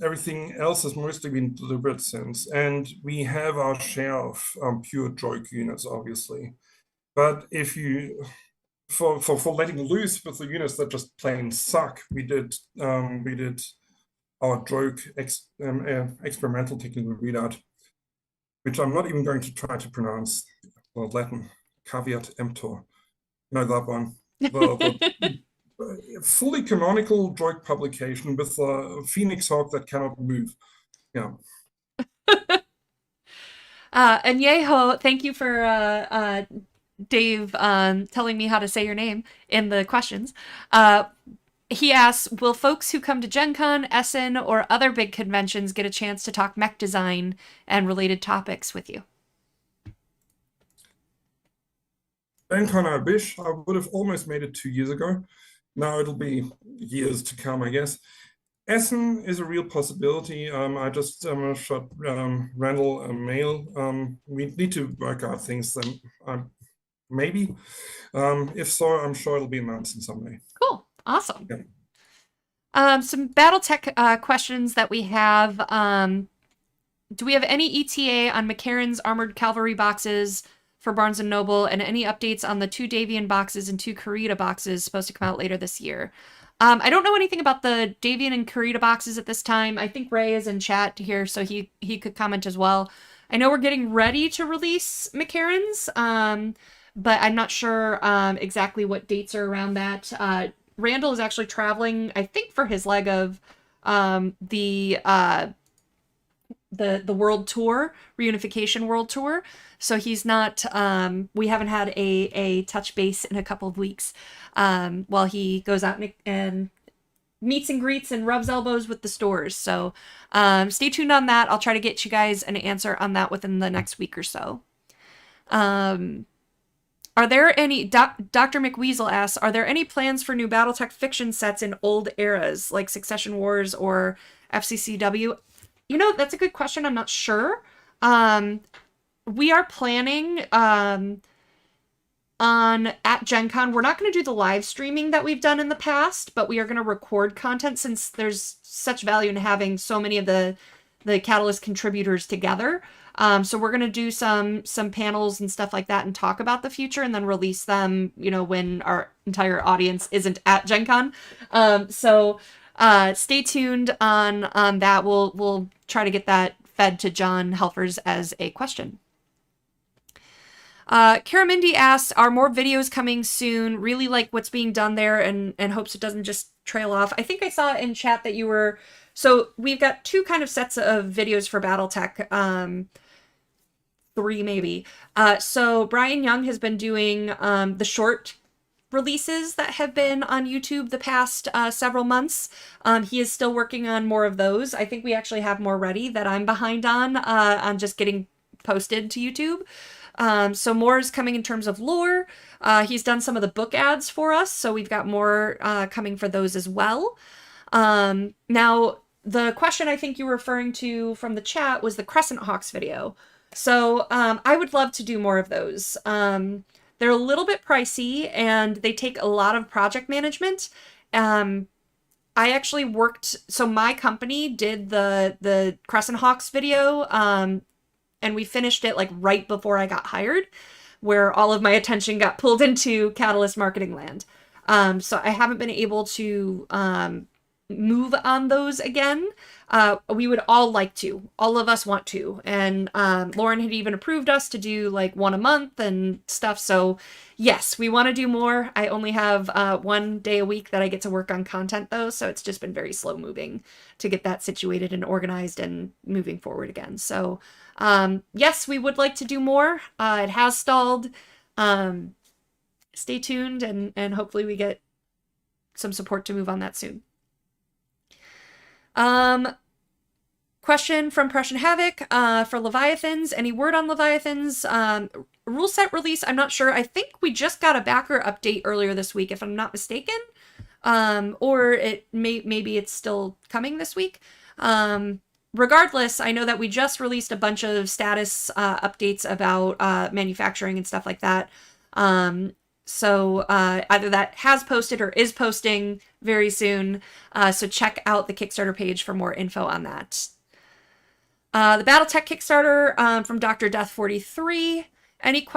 [SPEAKER 3] everything else has mostly been deliberate since. And we have our share of pure joke units, obviously. But if you, for letting loose with the units that just plain suck, we did our joke experimental technical readout, which I'm not even going to try to pronounce, the Latin caveat emptor. No, that one. The fully canonical joke publication with a Phoenix Hawk that cannot move. Yeah.
[SPEAKER 2] And Yeho, thank you for Dave telling me how to say your name in the questions. He asks, will folks who come to Gen Con, Essen, or other big conventions get a chance to talk mech design and related topics with you?
[SPEAKER 3] Gen Con, I wish. I would have almost made it 2 years ago. Now it'll be years to come, I guess. Essen is a real possibility. I just shot Randall a mail. We need to work out things then. Maybe. If so, I'm sure it'll be announced in some way.
[SPEAKER 2] Cool. Awesome.
[SPEAKER 3] Yeah.
[SPEAKER 2] Some Battletech questions that we have. Do we have any ETA on McCarran's Armored Cavalry boxes for Barnes & Noble, and any updates on the 2 Davian boxes and 2 Kurita boxes supposed to come out later this year? I don't know anything about the Davian and Kurita boxes at this time. I think Ray is in chat here, so he could comment as well. I know we're getting ready to release McCarran's, but I'm not sure exactly what dates are around that. Randall is actually traveling, I think, for his leg of the the world tour, reunification world tour. So he's not, we haven't had a touch base in a couple of weeks while he goes out and meets and greets and rubs elbows with the stores. So stay tuned on that. I'll try to get you guys an answer on that within the next week or so. Are there any, Dr. McWeasel asks, are there any plans for new Battletech fiction sets in old eras, like Succession Wars or FCCW? You know, that's a good question. I'm not sure. We are planning on at Gen Con. We're not going to do the live streaming that we've done in the past, but we are going to record content since there's such value in having so many of the Catalyst contributors together. So we're going to do some panels and stuff like that and talk about the future and then release them, you know, when our entire audience isn't at Gen Con. So stay tuned on that. We'll try to get that fed to John Helfers as a question. Karamindy asks, are more videos coming soon? Really like what's being done there and hopes it doesn't just trail off. I think I saw in chat that you were... So we've got 2 kind of sets of videos for Battletech. 3 maybe. So Brian Young has been doing the short releases that have been on YouTube the past several months. He is still working on more of those. I think we actually have more ready that I'm behind on just getting posted to YouTube. So more is coming in terms of lore. He's done some of the book ads for us, so we've got more coming for those as well. Now, the question I think you were referring to from the chat was the Crescent Hawks video. So I would love to do more of those. They're a little bit pricey and they take a lot of project management. I actually worked, so my company did the Crescent Hawks video and we finished it like right before I got hired, where all of my attention got pulled into Catalyst marketing land. So I haven't been able to move on those again. We would all like to. All of us want to. And Lauren had even approved us to do like 1 a month and stuff. So yes, we want to do more. I only have 1 day a week that I get to work on content though. So it's just been very slow moving to get that situated and organized and moving forward again. So yes, we would like to do more. It has stalled. Stay tuned and hopefully we get some support to move on that soon. Question from Prussian Havoc for Leviathans. Any word on Leviathans? Rule set release, I'm not sure. I think we just got a backer update earlier this week, if I'm not mistaken. Or it maybe it's still coming this week. Regardless, I know that we just released a bunch of status updates about manufacturing and stuff like that. So either that has posted or is posting very soon. So check out the Kickstarter page for more info on that. The Battletech Kickstarter from Dr. Death 43. Any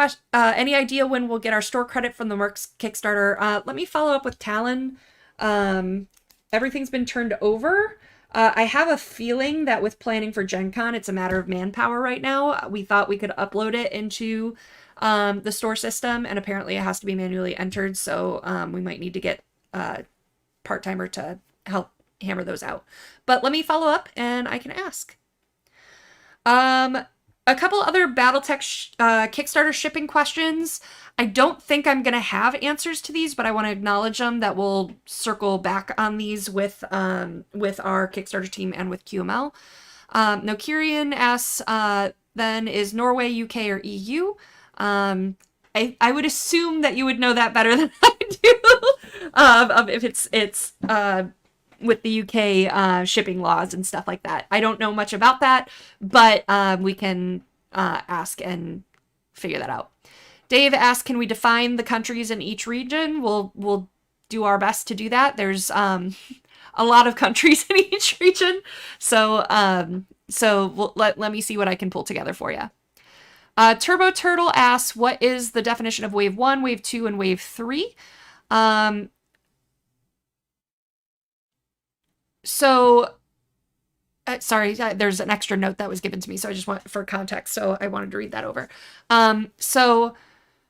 [SPEAKER 2] idea when we'll get our store credit from the Mercs Kickstarter? Let me follow up with Talon. Everything's been turned over. I have a feeling that with planning for Gen Con, it's a matter of manpower right now. We thought we could upload it into the store system, and apparently it has to be manually entered, so we might need to get a part-timer to help hammer those out. But let me follow up, and I can ask. A couple other Battletech Kickstarter shipping questions. I don't think I'm going to have answers to these, but I want to acknowledge them, that we'll circle back on these with our Kickstarter team and with QML. Nokirian asks, then, is Norway, UK, or EU? I would assume that you would know that better than I do, if it's with the UK shipping laws and stuff like that. I don't know much about that, but we can ask and figure that out. Dave asks, can we define the countries in each region? We'll do our best to do that. There's a lot of countries in each region, so let me see what I can pull together for you. Turbo Turtle asks, what is the definition of Wave 1, Wave 2, and Wave 3? Sorry, there's an extra note that was given to me, so I just want for context, so I wanted to read that over. So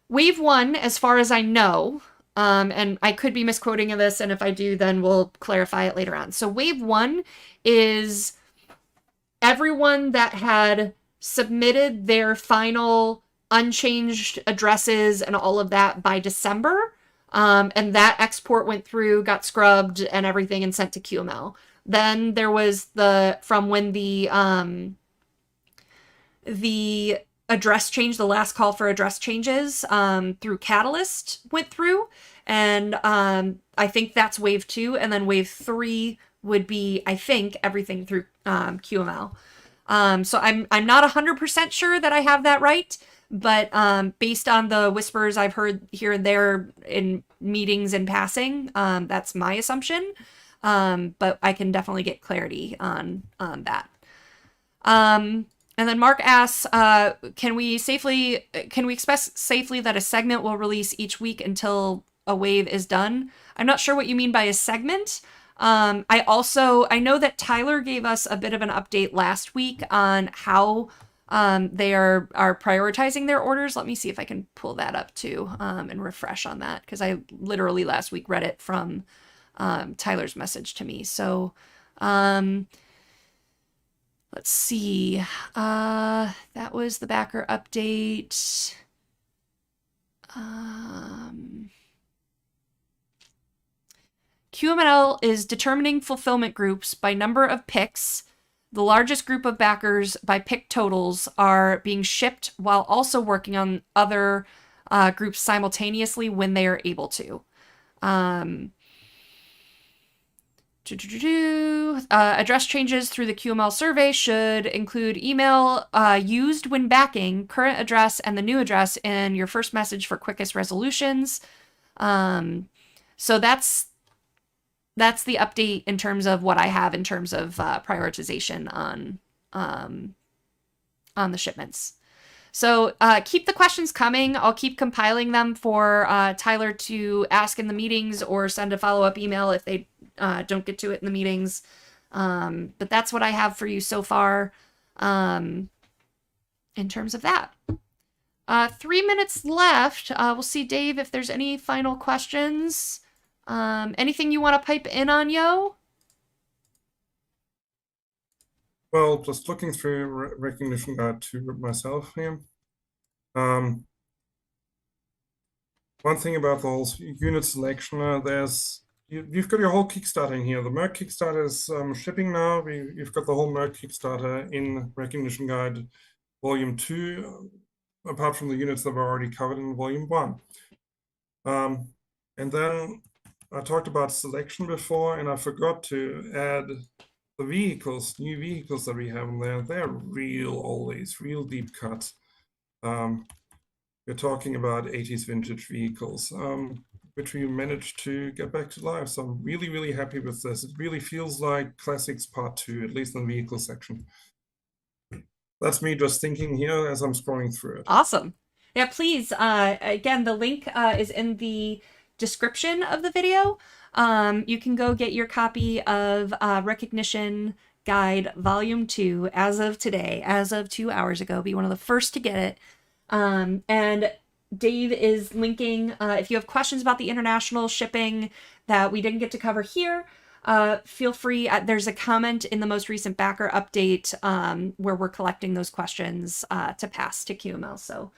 [SPEAKER 2] Wave 1, as far as I know, and I could be misquoting this, and if I do, then we'll clarify it later on. So Wave 1 is everyone that had submitted their final unchanged addresses and all of that by December. And that export went through, got scrubbed and everything and sent to QML. Then there was from when the address change, the last call for address changes through Catalyst went through. And I think that's wave 2. And then wave 3 would be, I think, everything through QML. So I'm not 100% sure that I have that right, but based on the whispers I've heard here and there in meetings and passing, that's my assumption. But I can definitely get clarity on that. And then Mark asks, can we expect safely that a segment will release each week until a wave is done? I'm not sure what you mean by a segment. I know that Tyler gave us a bit of an update last week on how they are prioritizing their orders. Let me see if I can pull that up too and refresh on that, because I literally last week read it from Tyler's message to me. So let's see. That was the backer update. QML is determining fulfillment groups by number of picks. The largest group of backers by pick totals are being shipped while also working on other groups simultaneously when they are able to. Address changes through the QML survey should include email used when backing, current address, and the new address in your first message for quickest resolutions. So that's the update in terms of what I have in terms of prioritization on the shipments. So keep the questions coming. I'll keep compiling them for Tyler to ask in the meetings or send a follow-up email if they don't get to it in the meetings. But that's what I have for you so far in terms of that. 3 minutes left. We'll see, Dave, if there's any final questions. Anything you want to pipe in on, Yo?
[SPEAKER 3] Well, just looking through Recognition Guide to myself here. One thing about the whole unit selection, you've got your whole Kickstarter in here. The Merc Kickstarter is shipping now. You've got the whole Merc Kickstarter in Recognition Guide Volume 2, apart from the units that were already covered in Volume 1. And then I talked about selection before, and I forgot to add the vehicles, new vehicles that we have in there. They're real oldies, real deep cuts. We're talking about 80s vintage vehicles, which we managed to get back to life. So I'm really, really happy with this. It really feels like Classics Part 2, at least in the vehicle section. That's me just thinking here as I'm scrolling through it.
[SPEAKER 2] Awesome. Yeah, please. Again, the link is in the description of the video. You can go get your copy of Recognition Guide Volume 2 as of today, as of 2 hours ago. Be one of the first to get it. And Dave is linking, if you have questions about the international shipping that we didn't get to cover here, feel free. There's a comment in the most recent backer update where we're collecting those questions to pass to QML. So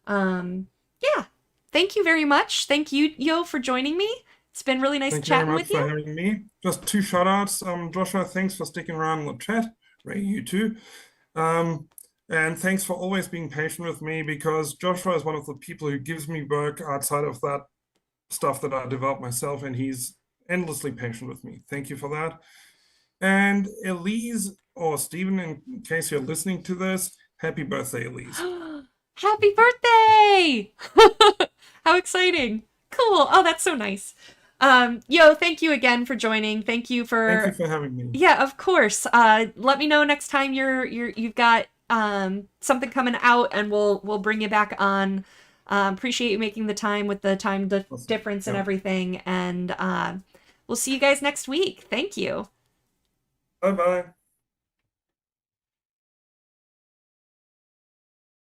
[SPEAKER 2] yeah, thank you very much. Thank you, Yo, for joining me. It's been really nice chatting with you.
[SPEAKER 3] Thank you very much for having me. Just 2 shout outs. Joshua, thanks for sticking around in the chat. Ray, you too. And thanks for always being patient with me, because Joshua is one of the people who gives me work outside of that stuff that I develop myself, and he's endlessly patient with me. Thank you for that. And Elise, or Stephen, in case you're listening to this, happy birthday, Elise.
[SPEAKER 2] Happy birthday! How exciting. Cool. Oh, that's so nice. Yo, thank you again for joining. Thank you for
[SPEAKER 3] having me.
[SPEAKER 2] Yeah, of course. Let me know next time you've got something coming out, and we'll bring you back on. Appreciate you making the time with the time difference and everything. And we'll see you guys next week. Thank you.
[SPEAKER 3] Bye-bye.